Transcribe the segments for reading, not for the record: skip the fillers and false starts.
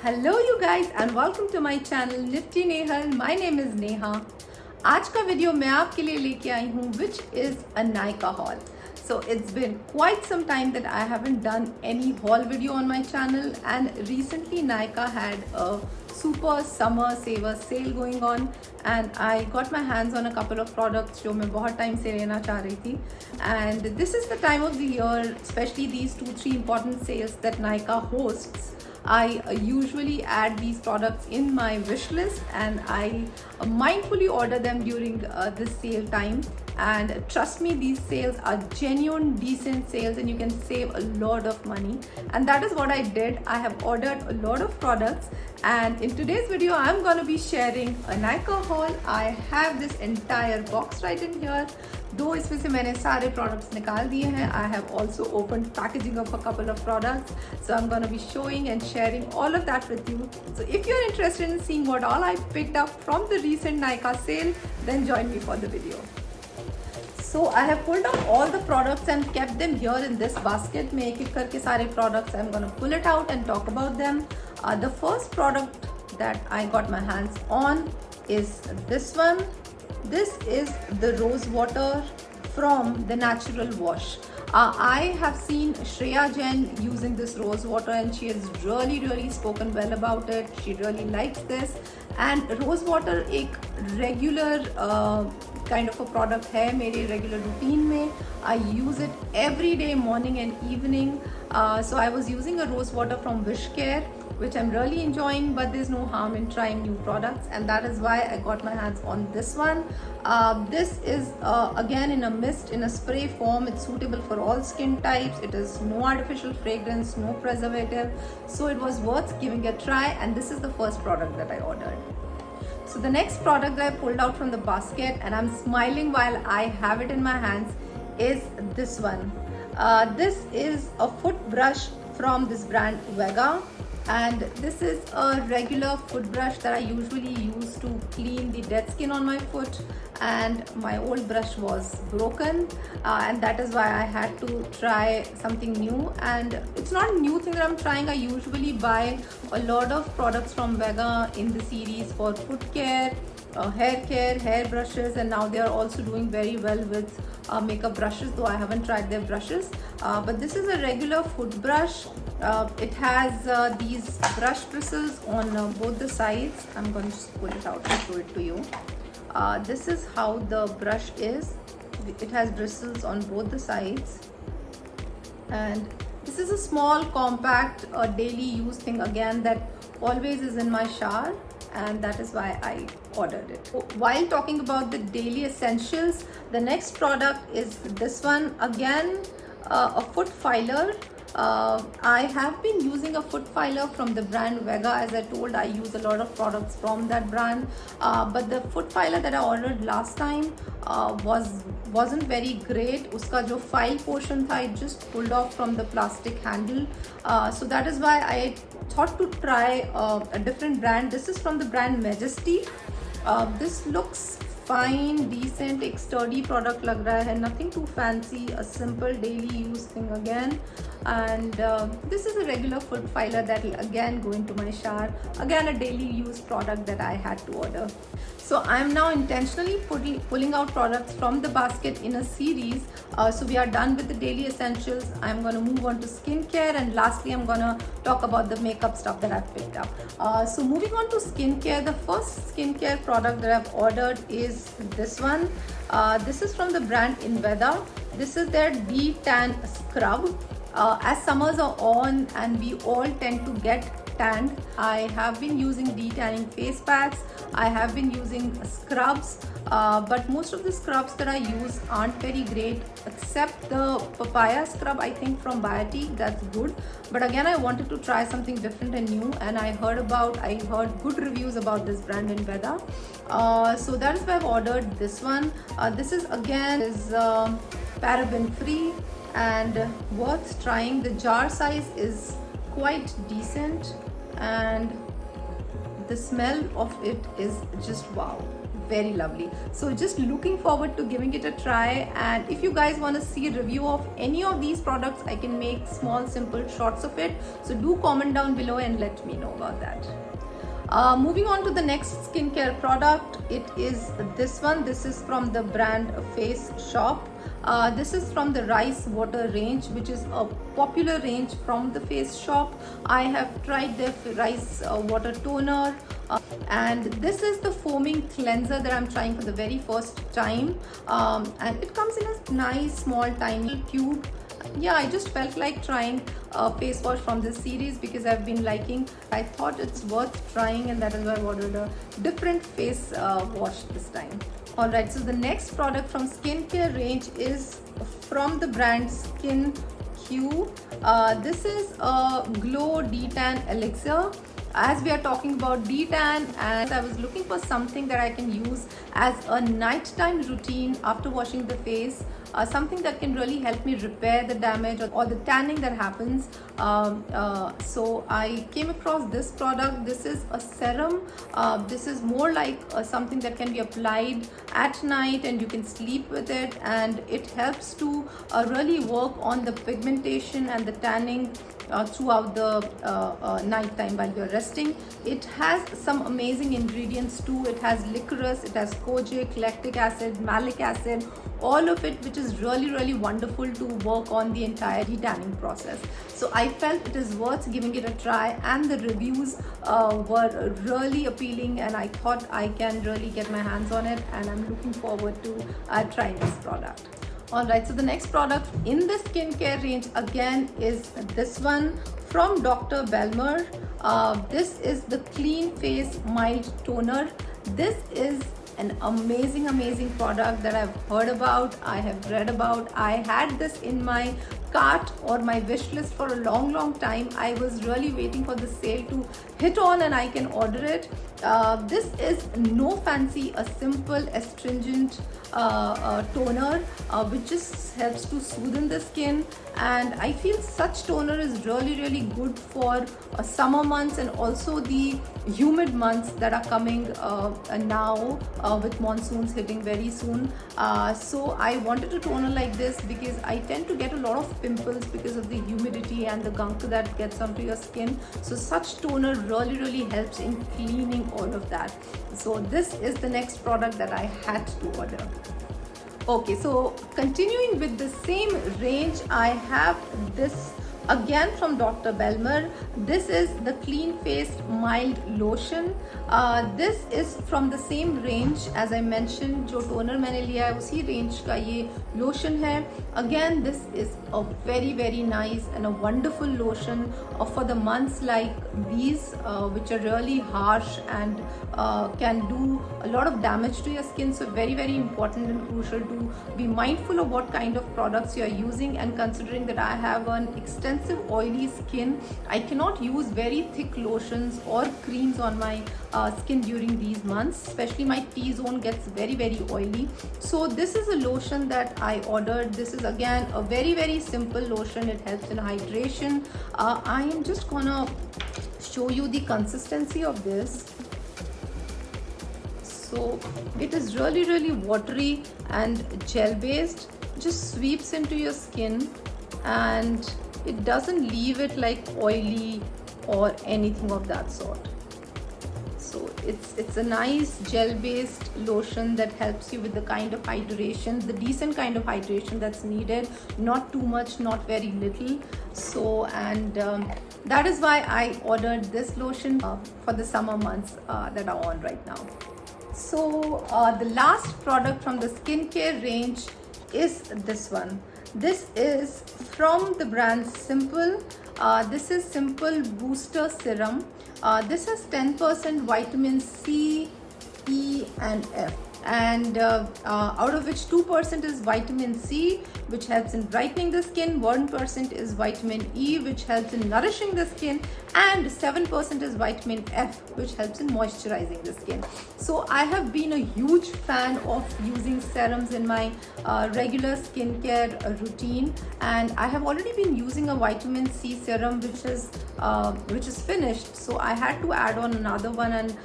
Hello you guys and welcome to my channel nifty Nehal. My name is Neha. आज का video मैं आपके लिए लेके आई हूँ which is a Nykaa haul. So it's been quite some time that I haven't done any haul video on my channel, and recently Nykaa had a super summer saver sale going on and I got my hands on a couple of products जो मैं बहुत time से लेना चाह रही थी, and this is the time of the year, especially these 2-3 important sales that Nykaa hosts. I usually add these products in my wish list and I mindfully order them during this sale time, and trust me, these sales are genuine decent sales and you can save a lot of money, and that is what I did. I have ordered a lot of products and in today's video I'm going to be sharing a Nykaa haul. I have this entire box right in here. दो इसमें से मैंने सारे products निकाल दिए हैं. I have also opened packaging of a couple of products, so I'm going to be showing and sharing all of that with you. So if you're interested in seeing what all I picked up from the recent Nykaa sale, then join me for the video. So I have pulled out all the products and kept them here in this basket. मैं एक एक करके सारे products I'm going to pull it out and talk about them. The first product that I got my hands on is this one. This is the rose water from the Natural Wash. I have seen Shreya Jain using this rose water and she has really spoken well about it. She really likes this, and rose water एक regular kind of a product है मेरे regular routine में. I use it every day, morning and evening. So I was using a rose water from Wishcare, which I'm really enjoying, but there's no harm in trying new products, and that is why I got my hands on this one. This is again in a mist, in a spray form. It's suitable for all skin types. It is no artificial fragrance, no preservative, so it was worth giving a try, and this is the first product that I ordered. So the next product that I pulled out from the basket, and I'm smiling while I have it in my hands, is this one. This is a foot brush from this brand Vega, and this is a regular foot brush that I usually use to clean the dead skin on my foot, and my old brush was broken, and that is why I had to try something new. And it's not a new thing that I'm trying. I usually buy a lot of products from Vega in the series for foot care, hair care, hair brushes, and now they are also doing very well with makeup brushes, though I haven't tried their brushes. But this is a regular foot brush. It has these brush bristles on both the sides. I'm going to just pull it out and show it to you. This is how the brush is. It has bristles on both the sides, and this is a small compact daily use thing again that always is in my shower, and that is why I ordered it. While talking about the daily essentials, the next product is this one again, a foot filer. I have been using a foot filer from the brand Vega. As I told, I use a lot of products from that brand, but the foot filer that I ordered last time wasn't very great. Uska jo file portion tha, it just pulled off from the plastic handle, so that is why I thought to try a different brand. This is from the brand Majestique. This looks fine, decent, एक sturdy product लग रहा है, nothing too fancy, a simple daily use thing again, and this is a regular foot filer that will again go into my shower, again a daily use product that I had to order. So I am now intentionally pulling out products from the basket in a series. So we are done with the daily essentials. I'm going to move on to skincare, and lastly I'm going to talk about the makeup stuff that I've picked up. So moving on to skincare, the first skincare product that I've ordered is this one. This is from the brand Inveda. This is their DeTan scrub. As summers are on and we all tend to get tanned, I have been using de-tanning face packs. I have been using scrubs, but most of the scrubs that I use aren't very great, except the papaya scrub, I think from Mattee. That's good, but again I wanted to try something different and new, and I heard good reviews about this brand in Veda, so that is why I've ordered this one. This is again paraben free and worth trying. The jar size is quite decent, and the smell of it is just wow, very lovely. So just looking forward to giving it a try, and if you guys want to see a review of any of these products, I can make small simple shots of it, so do comment down below and let me know about that. Moving on to the next skincare product, it is this one. This is from the brand Face Shop. This is from the rice water range, which is a popular range from the Face Shop. I have tried their rice water toner, and this is the foaming cleanser that I'm trying for the very first time, and it comes in a nice small tiny tube. Yeah, I just felt like trying a face wash from this series because I've been liking. I thought it's worth trying, and that is why I ordered a different face wash this time. Alright, so the next product from skincare range is from the brand SkinQ. This is a Glow DeTan Elixir. As we are talking about DeTan, and I was looking for something that I can use as a nighttime routine after washing the face, something that can really help me repair the damage or the tanning that happens. So I came across this product. This is a serum. This is more like something that can be applied at night and you can sleep with it, and it helps to really work on the pigmentation and the tanning throughout the night time while you're resting. It has some amazing ingredients too. It has licorice, it has kojic, lactic acid, malic acid, all of it, which is really wonderful to work on the entire de-tanning process. So I felt it is worth giving it a try, and the reviews were really appealing, and I thought I can really get my hands on it, and I'm looking forward to trying this product. Alright, so the next product in the skincare range again is this one from Dr. Belmeur. This is the Clean Face Mild Toner. This is an amazing product that I've heard about, I have read about. I had this in my cart or my wish list for a long time. I was really waiting for the sale to hit on and I can order it. This is no fancy, a simple astringent toner which just helps to soothe the skin, and I feel such toner is really good for summer months and also the humid months that are coming now with monsoons hitting very soon. So I wanted a toner like this because I tend to get a lot of pimples because of the humidity and the gunk that gets onto your skin. So such toner really helps in cleaning all of that. So this is the next product that I had to order. Okay, so continuing with the same range, I have this again from Dr. Belmeur. This is the Clean Face Mild Lotion. This is from the same range as I mentioned. जो toner मैंने लिया है उसी range का ये lotion है. Again, this is a very nice and a wonderful lotion for the months like these, which are really harsh and can do a lot of damage to your skin. So very important and crucial to be mindful of what kind of products you are using, and considering that I have an extensive oily skin, I cannot use very thick lotions or creams on my skin during these months. Especially my T-zone gets very oily. So this is a lotion that I ordered. This is again a very simple lotion. It helps in hydration. I am just gonna show you the consistency of this. So it is really watery and gel based. Just sweeps into your skin and it doesn't leave it like oily or anything of that sort. So it's a nice gel based lotion that helps you with the kind of hydration, the decent kind of hydration that's needed, not too much, not very little. So and that is why I ordered this lotion for the summer months that are on right now. So the last product from the skincare range is this one. This is from the brand Simple. This is Simple Booster Serum. This has 10% vitamin C, E and F, and out of which 2% is vitamin C, which helps in brightening the skin, 1% is vitamin E, which helps in nourishing the skin, and 7% is vitamin F, which helps in moisturizing the skin. So I have been a huge fan of using serums in my regular skincare routine, and I have already been using a vitamin C serum which is finished, so I had to add on another one and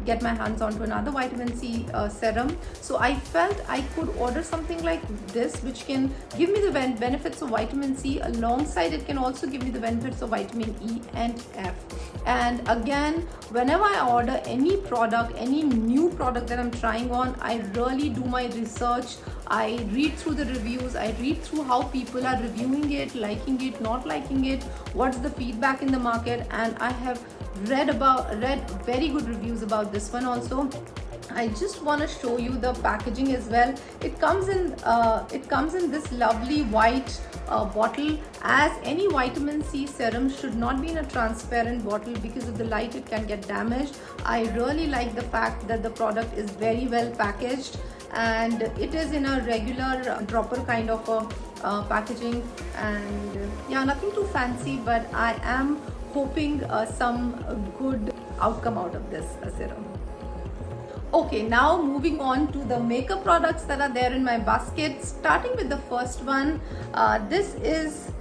get my hands onto another vitamin C serum. So I felt I could order something like this, which can give me the benefits of vitamin C, alongside it can also give me the benefits of vitamin E and F. And again, whenever I order any product, any new product that I'm trying on, I really do my research. I read through the reviews, I read through how people are reviewing it, liking it, not liking it, what's the feedback in the market, and I have read very good reviews about this one also. I just want to show you the packaging as well. It comes in this lovely white bottle, as any vitamin C serum should not be in a transparent bottle, because of the light it can get damaged. I really like the fact that the product is very well packaged, and it is in a regular dropper kind of a packaging, and yeah, nothing too fancy, but I am hoping some good outcome out of this serum. Okay, now moving on to the makeup products that are there in my basket, starting with the first one. This is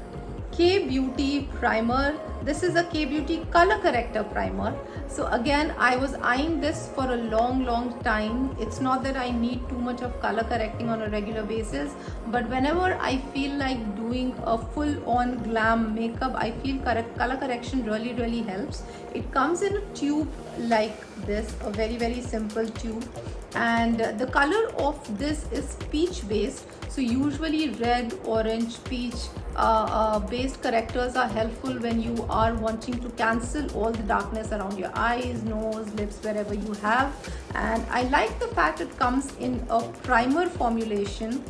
K-Beauty primer. This is a K-Beauty color corrector primer. So again, I was eyeing this for a long time. It's not that I need too much of color correcting on a regular basis, but whenever I feel like doing a full-on glam makeup, I feel color correction really helps. It comes in a tube like this, a very simple tube, and the color of this is peach based. So usually red, orange, peach based correctors are helpful when you are wanting to cancel all the darkness around your eyes, nose, lips, wherever you have. And I like the fact it comes in a primer formulation.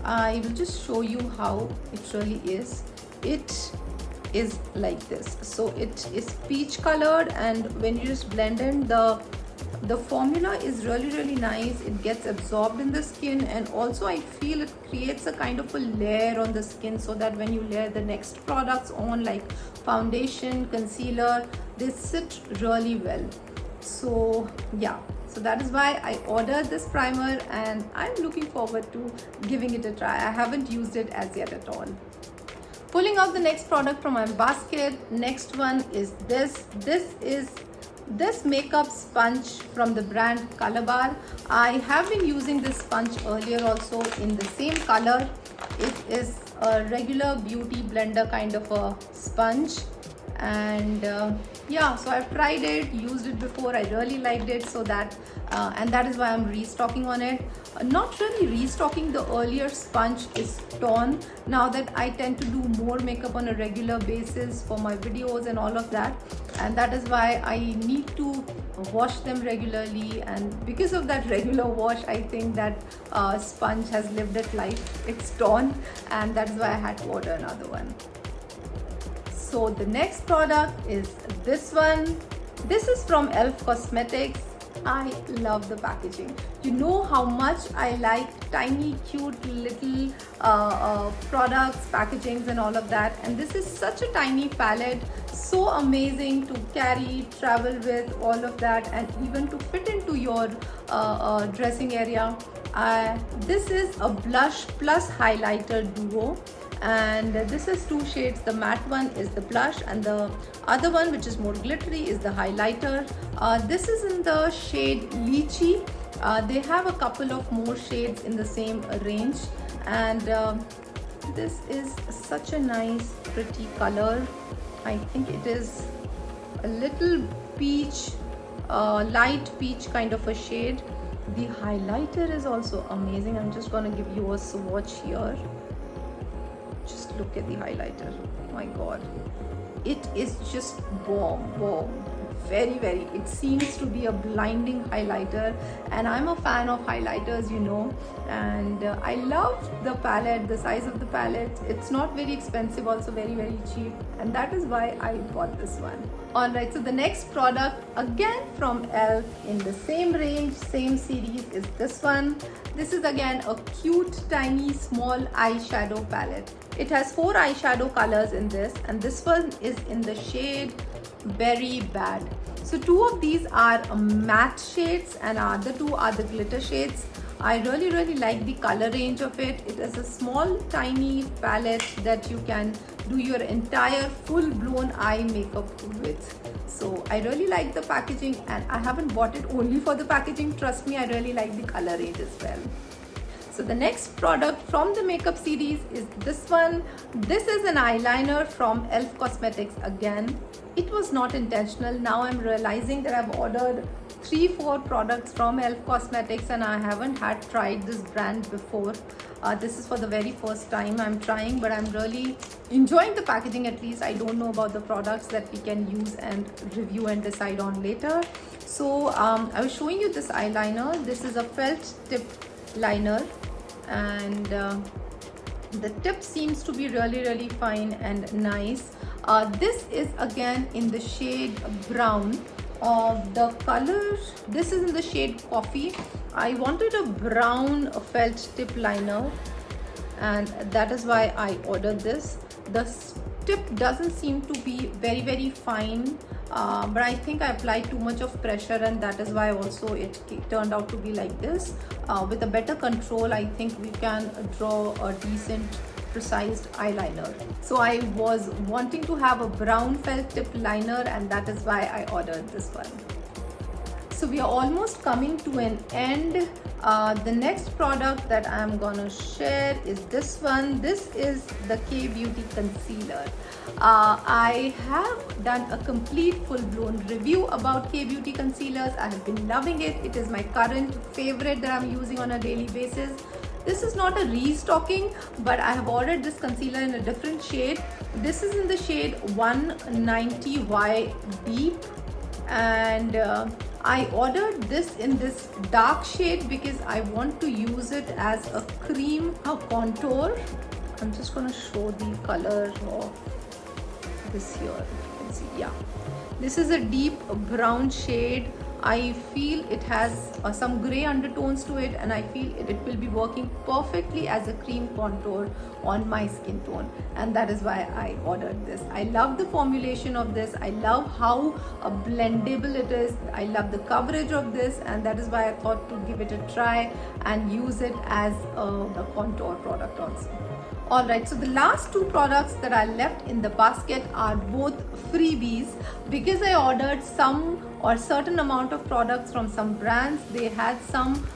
I will just show you how it really is. It is like this. So it is peach colored, and when you just blend in, the formula is really nice. It gets absorbed in the skin, and also I feel it creates a kind of a layer on the skin, so that when you layer the next products on, like foundation, concealer, they sit really well. So yeah, so that is why I ordered this primer, and I'm looking forward to giving it a try. I haven't used it as yet at all. Pulling out the next product from my basket, next one is this. This makeup sponge from the brand Colorbar. I have been using this sponge earlier also in the same color. It is a regular beauty blender kind of a sponge, and yeah, so I've tried it, used it before, I really liked it, so that and that is why I'm restocking on it. Not really restocking, the earlier sponge is torn now that I tend to do more makeup on a regular basis for my videos and all of that, and that is why I need to wash them regularly, and because of that regular wash, I think that sponge has lived its life. It's torn, and that is why I had to order another one. So the next product is this one. This is from e.l.f. Cosmetics. I love the packaging. You know how much I like tiny cute little products, packagings and all of that, and this is such a tiny palette, so amazing to carry, travel with, all of that, and even to fit into your dressing area. This is a blush plus highlighter duo, and this is two shades. The matte one is the blush, and the other one, which is more glittery, is the highlighter. This is in the shade Lychee. They have a couple of more shades in the same range, and this is such a nice pretty color. I think it is a little peach, light peach kind of a shade. The highlighter is also amazing. I'm just going to give you a swatch here. Just look at the highlighter. Oh my god, it is just bomb. Very it seems to be a blinding highlighter, and I'm a fan of highlighters, you know, and I love the palette, the size of the palette. It's not very expensive, also very cheap, and that is why I bought this one. Alright, so the next product again from e.l.f. in the same range, same series is this one. This is again a cute, tiny, small eyeshadow palette. It has 4 eyeshadow colors in this, and this one is in the shade Berry Bad. So 2 of these are matte shades and other 2 are the glitter shades. I really like the color range of it. It is a small tiny palette that you can do your entire full-blown eye makeup with. So I really like the packaging, and I haven't bought it only for the packaging. Trust me, I really like the color range as well. So the next product from the makeup series is this one. This is an eyeliner from e.l.f. Cosmetics again. It was not intentional. Now I'm realizing that I've ordered 3-4 products from e.l.f. Cosmetics and I haven't had tried this brand before. This is for the very first time I'm trying, but I'm really enjoying the packaging. At least I don't know about the products that we can use and review and decide on later. So I was showing you this eyeliner. This is a felt tip liner, and the tip seems to be really fine and nice. This is again in the shade brown. The color, this is in the shade Coffee. I wanted a brown felt tip liner, and that is why I ordered this. The tip doesn't seem to be very fine, but I think I applied too much of pressure, and that is why also it turned out to be like this. With a better control, I think we can draw a decent precise eyeliner. So I was wanting to have a brown felt tip liner, and that is why I ordered this one. So we are almost coming to an end. The next product that I'm gonna share is this one. This is the K Beauty concealer. I have done a complete full-blown review about K Beauty concealers. I have been loving it. It is my current favorite that I'm using on a daily basis. This is not a restocking, but I have ordered this concealer in a different shade. This is in the shade 190Y Deep, and I ordered this in this dark shade because I want to use it as a cream contour. I'm just going to show the color of this here. You can see, yeah. This is a deep brown shade. I feel it has some gray undertones to it, and I feel it will be working perfectly as a cream contour on my skin tone, and that is why I ordered this. I love the formulation of this. I love how blendable it is. I love the coverage of this, and that is why I thought to give it a try and use it as a contour product also. Alright, so the last 2 products that I left in the basket are both freebies because I ordered some or certain amount of products from some brands. They had some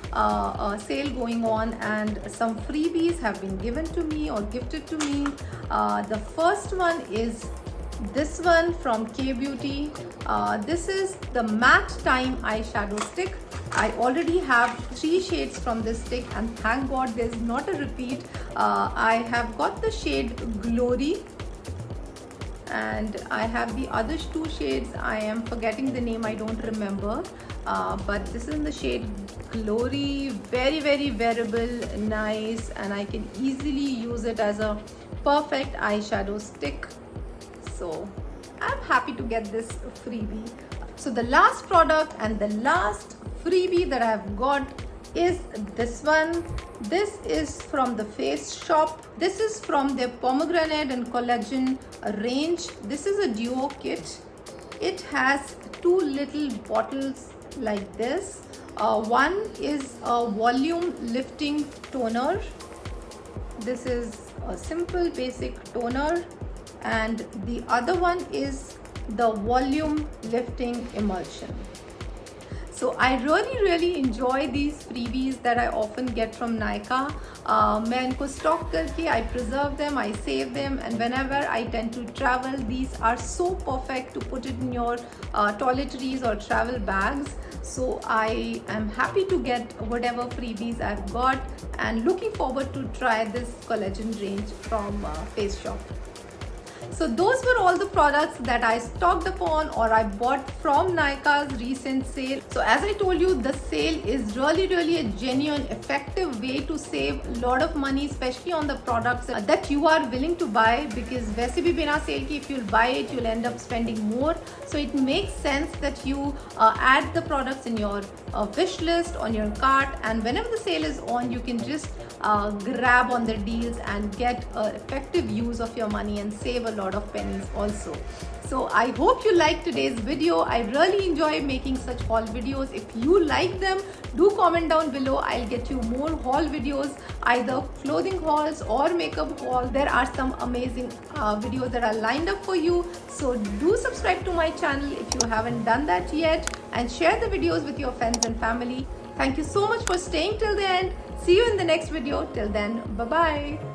sale going on, and some freebies have been given to me or gifted to me. The first one is this one from K Beauty. This is the Matte Time eyeshadow stick. I already have 3 shades from this stick, and thank God there's not a repeat. I have got the shade Glory, and I have the other 2 shades. I am forgetting the name, I don't remember, but this is in the shade Glory. Very wearable, nice, and I can easily use it as a perfect eyeshadow stick. So I'm happy to get this freebie. So the last product and the last freebie that I've got is this one. This is from the Face Shop. This is from their Pomegranate and Collagen range. This is a duo kit. It has 2 little bottles like this. One is a volume lifting toner. This is a simple basic toner, and the other one is the volume lifting emulsion. So I really enjoy these freebies that I often get from Nykaa. मैं इनको stock करके I preserve them, I save them, and whenever I tend to travel, these are so perfect to put it in your toiletries or travel bags. So I am happy to get whatever freebies I've got, and looking forward to try this collagen range from Face Shop. So those were all the products that I stocked upon or I bought from Nykaa's recent sale. So as I told you, the sale is really a genuine, effective way to save a lot of money, especially on the products that you are willing to buy, because वैसे भी बिना sale की if you'll buy it, you'll end up spending more. So it makes sense that you add the products in your wish list, on your cart, and whenever the sale is on, you can just grab on the deals and get effective use of your money and save a lot of pennies also. So I hope you liked today's video. I really enjoy making such haul videos. If you like them, do comment down below. I'll get you more haul videos, either clothing hauls or makeup haul. There are some amazing videos that are lined up for you. So do subscribe to my channel if you haven't done that yet, and share the videos with your friends and family. Thank you so much for staying till the end. See you in the next video. Till then, bye bye.